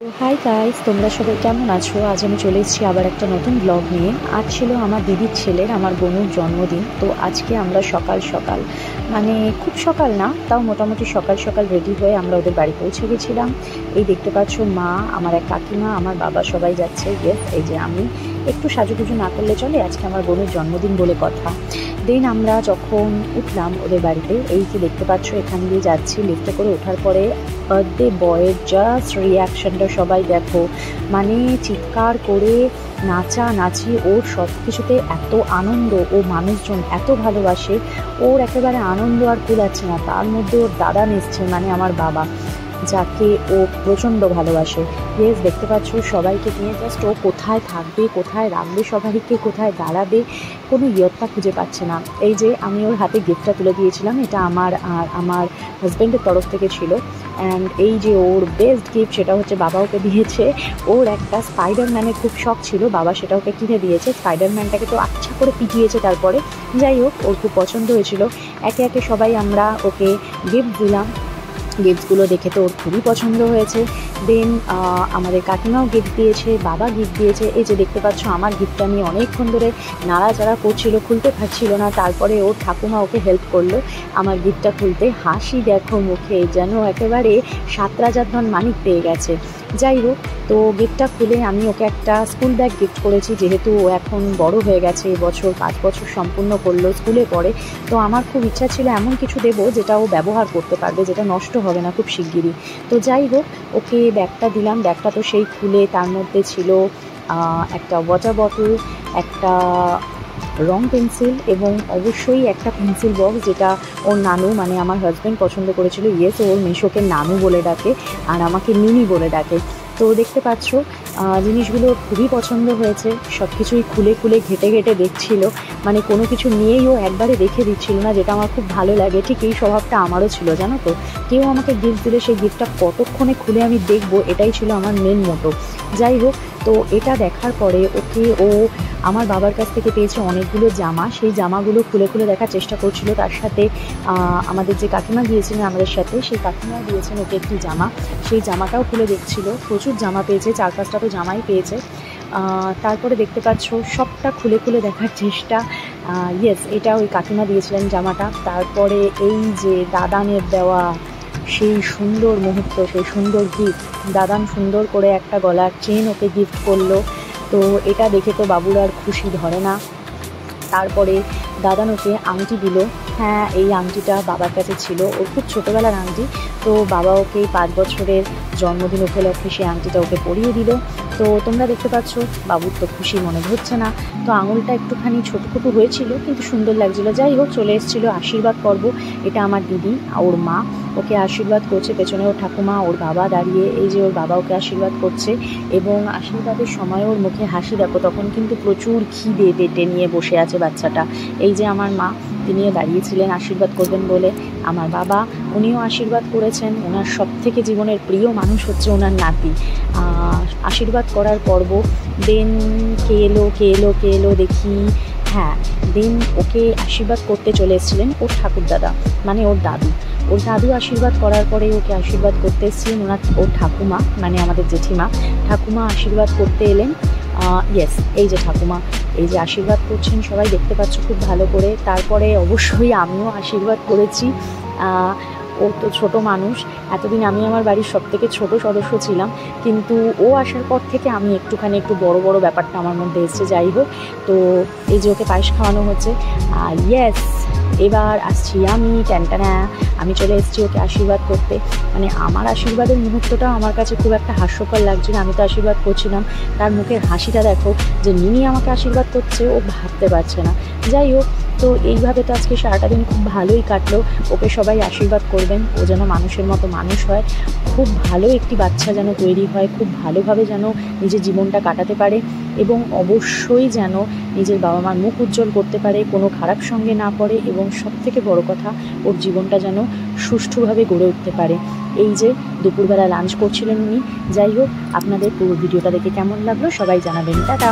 Hi guys, তোমরা সবাই কেমন আছো? আজ আমি চলে এসেছি আবার একটা নতুন ব্লগ নিয়ে। আজ ছিল আমার দিদির ছেলের, আমার বোনুর জন্মদিন। তো আজকে আমরা সকাল সকাল, মানে খুব সকাল না, তাও মোটামুটি সকাল সকাল রেডি হয়ে আমরা ওদের বাড়ি পৌঁছে গেছিলাম। এই দেখতে পাচ্ছ, মা, আমার এক কাকিমা, আমার বাবা সবাই যাচ্ছে। এই যে আমি একটু সাজুগুজু না করলে চলে, আজকে আমার বোনের জন্মদিন বলে কথা। দেন আমরা যখন উঠলাম ওদের বাড়িতে, এই যে দেখতে পাচ্ছ এখান দিয়ে যাচ্ছি লিফটে করে। ওঠার পরে বার্থডে বয়ের জাস্ট রিয়াকশানটা সবাই দেখো, মানে চিৎকার করে নাচানাচি, ওর সব কিছুতে এত আনন্দ, ও মানুষজন এত ভালোবাসে, ওর একেবারে আনন্দ আর কুলাচ্ছে না। তার মধ্যে ওর দাদা এসছে, মানে আমার বাবা, যাকে ও প্রচণ্ড ভালোবাসে। দেখতে পাচ্ছ সবাইকে নিয়ে জাস্ট ও কোথায় থাকবে, কোথায় রাখবে সবাইকে, কোথায় দাঁড়াবে, কোনো ইয়ত্তা খুঁজে পাচ্ছে না। এই যে আমি ওর হাতে গিফটটা তুলে দিয়েছিলাম, এটা আমার আর আমার হাজব্যান্ডের তরফ থেকে ছিল। অ্যান্ড এই যে ওর বেস্ট গিফট, সেটা হচ্ছে বাবা ওকে দিয়েছে। ওর একটা স্পাইডারম্যানের খুব শখ ছিল, বাবা সেটা ওকে কিনে দিয়েছে। স্পাইডারম্যানটাকে তো আচ্ছা করে পিটিয়েছে, তারপরে যাই হোক ওর খুব পছন্দ হয়েছিল। একে একে সবাই আমরা ওকে গিফট দিলাম। গিফটসগুলো দেখে তো ওর খুবই পছন্দ হয়েছে। দেন আমাদের কাকিমাও গিফট দিয়েছে, বাবা গিফট দিয়েছে। এই যে দেখতে পাচ্ছ আমার গিফটটা নিয়ে অনেকক্ষণ ধরে নাড়াচাড়া করছিল, খুলতে পারছিল না। তারপরে ওর ঠাকুমা ওকে হেল্প করলো আমার গিফটটা খুলতে। হাসি দেখো মুখে, যেন একেবারে 7 রাজার ধন মানিক পেয়ে গেছে। যাই হোক, তো গিফটটা খুলে আমি ওকে একটা স্কুল ব্যাগ গিফট করেছি, যেহেতু ও এখন বড় হয়ে গেছে, এবছর 5 বছর সম্পূর্ণ করলো, স্কুলে পড়ে। তো আমার খুব ইচ্ছা ছিল এমন কিছু দেবো যেটা ও ব্যবহার করতে পারবে, যেটা নষ্ট হবে না খুব শিগগিরই। তো যাই হোক, ওকে ব্যাগটা দিলাম। ব্যাগটা তো সেই খুলে তার মধ্যে ছিল একটা ওয়াটার বটল, একটা রং পেন্সিল এবং অবশ্যই একটা পেন্সিল বক্স, যেটা ওর নানু, মানে আমার হাজব্যান্ড পছন্দ করেছিল। ওর মেশোকে নানু বলে ডাকে আর আমাকে মিনি বলে ডাকে। তো দেখতে পাচ্ছ জিনিসগুলো খুবই পছন্দ হয়েছে। সব কিছুই খুলে খুলে ঘেটে ঘেটে দেখছিল, মানে কোনো কিছু নিয়েই ও একবারে রেখে দিচ্ছিল না, যেটা আমার খুব ভালো লাগে। ঠিক এই স্বভাবটা আমারও ছিল, জানো তো। কেউ আমাকে গিফট দিলে সেই গিফটটা কতক্ষণে খুলে আমি দেখবো, এটাই ছিল আমার মেন মোটো। যাই হোক, তো এটা দেখার পরে ও আমার বাবার কাছ থেকে পেয়েছে অনেকগুলো জামা। সেই জামাগুলো খুলে খুলে দেখার চেষ্টা করছিল। তার সাথে আমাদের যে কাকিমা গিয়েছিলেন আমাদের সাথে, সেই কাকিমা দিয়েছেন ওকে একটি জামা, সেই জামাটাও খুলে দেখছিল। প্রচুর জামা পেয়েছে, 4-5টা তো জামাই পেয়েছে। তারপরে দেখতে পাচ্ছ সবটা খুলে খুলে দেখার চেষ্টা। এটা ওই কাকিমা দিয়েছিলেন জামাটা। তারপরে এই যে দাদানের দেওয়া সেই সুন্দর মুহূর্ত, সেই সুন্দর গিফট, দাদান সুন্দর করে একটা গলার চেন ওকে গিফট করলো। তো এটা দেখে তো বাবুর আর খুশি ধরে না। তারপরে দাদান ওকে আংটি দিল। হ্যাঁ, এই আংটিটা বাবার কাছে ছিল, ওর খুব ছোটোবেলার আংটি। তো বাবা ওকে 5 বছরের জন্মদিন উপলক্ষে সেই আংটিটা ওকে পরিয়ে দিল। তো তোমরা দেখতে পাচ্ছ বাবুর তো খুশি মনে হচ্ছে না। তো আঙুলটা একটুখানি ছোটো হয়েছিল, কিন্তু সুন্দর লাগছিলো। যাই হোক, চলে এসেছিলো আশীর্বাদ পর্ব। এটা আমার দিদি, ওর মা ওকে আশীর্বাদ করছে, পেছনে ওর ঠাকুমা, ওর বাবা দাঁড়িয়ে। এই যে ওর বাবা ওকে আশীর্বাদ করছে, এবং আশীর্বাদের সময় ওর মুখে হাসি দেখো। তখন কিন্তু প্রচুর খিদে পেটে নিয়ে বসে আছে বাচ্চাটা। এই যে আমার মা, তিনিও দাঁড়িয়েছিলেন আশীর্বাদ করবেন বলে। আমার বাবা, উনিও আশীর্বাদ করেছেন। ওনার সবথেকে জীবনের প্রিয় মানুষ হচ্ছে ওনার নাতি। আশীর্বাদ করার পর্ব। দেন কে এলো দেখি। হ্যাঁ, দেন ওকে আশীর্বাদ করতে চলে এসেছিলেন ওর ঠাকুরদাদা, মানে ওর দাদু আশীর্বাদ করার পরে ওকে আশীর্বাদ করতে এসেছিলেন ওর ঠাকুমা, মানে আমাদের জেঠিমা। ঠাকুমা আশীর্বাদ করতে এলেন। এই যে ঠাকুমা, এই যে আশীর্বাদ করছেন, সবাই দেখতে পাচ্ছ খুব ভালো করে। তারপরে অবশ্যই আমিও আশীর্বাদ করেছি। ও তো ছোটো মানুষ, এতদিন আমি আমার বাড়ির সবথেকে ছোটো সদস্য ছিলাম, কিন্তু ও আসার পর থেকে আমি একটু বড় ব্যাপারটা আমার মধ্যে এসছে। যাই হোক, তো এই যে ওকে পায়েস খাওয়ানো হচ্ছে। এবার আসছি আমি, আমি চলে এসেছি ওকে আশীর্বাদ করতে। মানে আমার আশীর্বাদের মুহূর্তটা আমার কাছে খুব একটা হাস্যকর লাগছিল। আমি তো আশীর্বাদ করছিলাম, তার মুখের হাসিটা দেখো, যে নিনি আমাকে আশীর্বাদ করছে, ও ভাবতে পারছে না। যাই হোক, তো এইভাবে তো আজকে সারাটা দিন খুব ভালোই কাটলো। ওকে সবাই আশীর্বাদ করবেন, ও যেন মানুষের মতো মানুষ হয়, খুব ভালো একটি বাচ্চা যেন তৈরি হয়, খুব ভালোভাবে যেন নিজের জীবনটা কাটাতে পারে, এবং অবশ্যই যেন নিজের বাবা মার মুখ উজ্জ্বল করতে পারে, কোনো খারাপ সঙ্গে না পড়ে, এবং সবথেকে বড় কথা, ওর জীবনটা যেন সুষ্ঠুভাবে গড়ে উঠতে পারে। এই যে দুপুরবেলা লাঞ্চ করছিলেন উনি। যাই হোক, আপনাদের পুরো ভিডিওটা দেখে কেমন লাগলো সবাই জানাবেন। টাটা।